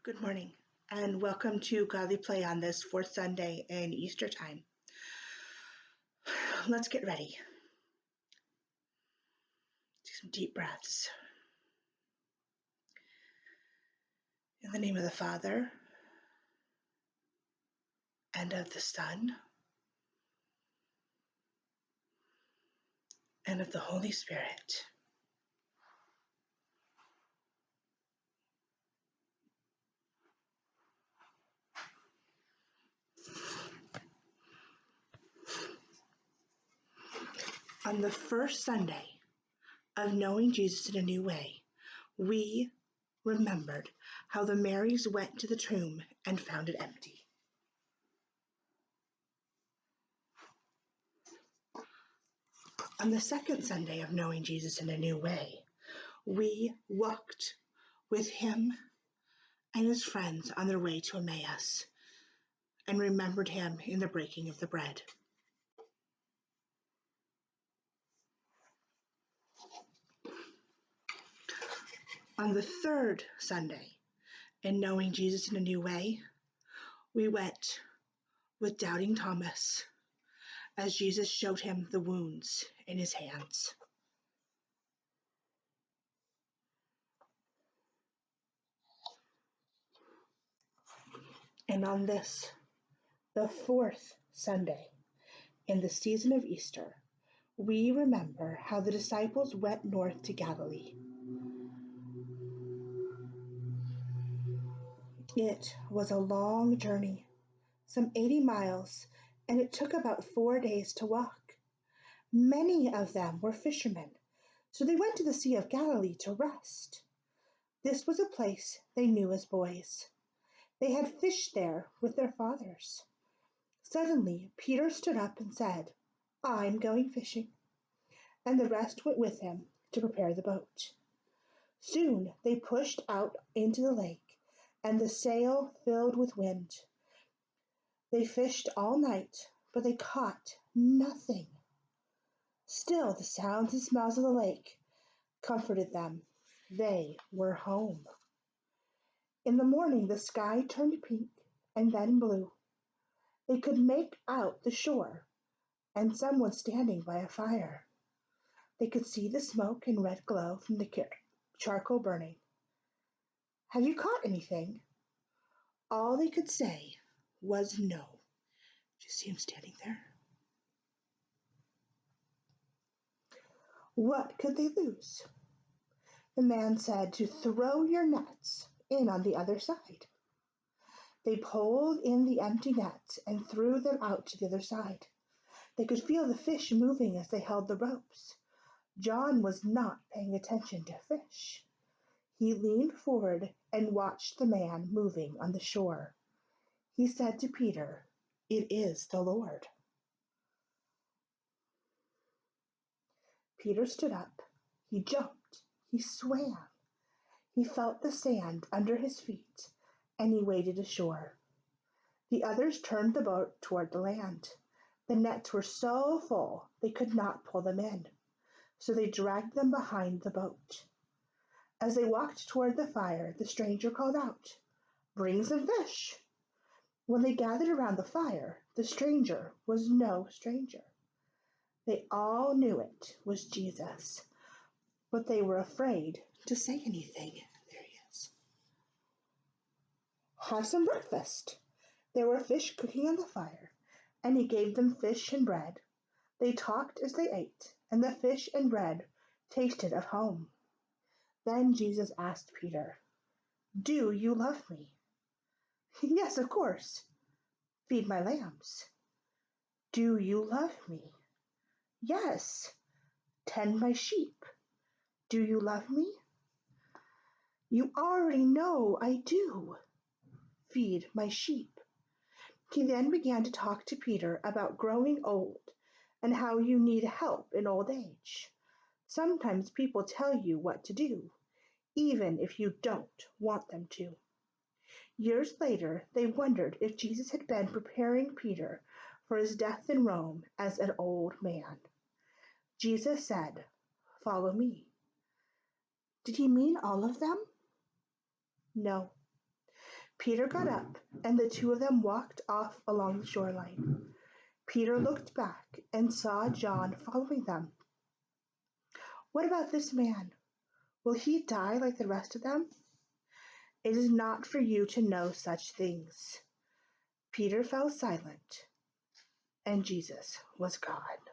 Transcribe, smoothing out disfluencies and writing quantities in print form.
Good morning, and welcome to Godly Play on this fourth Sunday in Easter time. Let's get ready. Take some deep breaths. In the name of the Father, and of the Son, and of the Holy Spirit. On the first Sunday of knowing Jesus in a new way, we remembered how the Marys went to the tomb and found it empty. On the second Sunday of knowing Jesus in a new way, we walked with him and his friends on their way to Emmaus and remembered him in the breaking of the bread. On the third Sunday, in knowing Jesus in a new way, we went with doubting Thomas as Jesus showed him the wounds in his hands. And on this, the fourth Sunday in the season of Easter, we remember how the disciples went north to Galilee. It was a long journey, some 80 miles, and it took about 4 days to walk. Many of them were fishermen, so they went to the Sea of Galilee to rest. This was a place they knew as boys. They had fished there with their fathers. Suddenly, Peter stood up and said, "I'm going fishing," and the rest went with him to prepare the boat. Soon they pushed out into the lake, and the sail filled with wind. They fished all night, but they caught nothing. Still, the sounds and smells of the lake comforted them. They were home. In the morning, the sky turned pink and then blue. They could make out the shore and someone standing by a fire. They could see the smoke and red glow from the charcoal burning. "Have you caught anything?" All they could say was no. Just see him standing there. What could they lose? The man said to throw your nets in on the other side. They pulled in the empty nets and threw them out to the other side. They could feel the fish moving as they held the ropes. John was not paying attention to fish. He leaned forward and watched the man moving on the shore. He said to Peter, "It is the Lord." Peter stood up. He jumped. He swam. He felt the sand under his feet, and he waded ashore. The others turned the boat toward the land. The nets were so full they could not pull them in, so they dragged them behind the boat. As they walked toward the fire, the stranger called out, "Bring some fish." When they gathered around the fire, the stranger was no stranger. They all knew it was Jesus, but they were afraid to say anything. There he is. "Have some breakfast." There were fish cooking on the fire, and he gave them fish and bread. They talked as they ate, and the fish and bread tasted of home. Then Jesus asked Peter, "Do you love me?" "Yes, of course." "Feed my lambs." "Do you love me?" "Yes." "Tend my sheep." "Do you love me?" "You already know I do." "Feed my sheep." He then began to talk to Peter about growing old and how you need help in old age. Sometimes people tell you what to do, even if you don't want them to. Years later, they wondered if Jesus had been preparing Peter for his death in Rome as an old man. Jesus said, "Follow me." Did he mean all of them? No. Peter got up, and the two of them walked off along the shoreline. Peter looked back and saw John following them. "What about this man? Will he die like the rest of them?" "It is not for you to know such things." Peter fell silent, and Jesus was gone.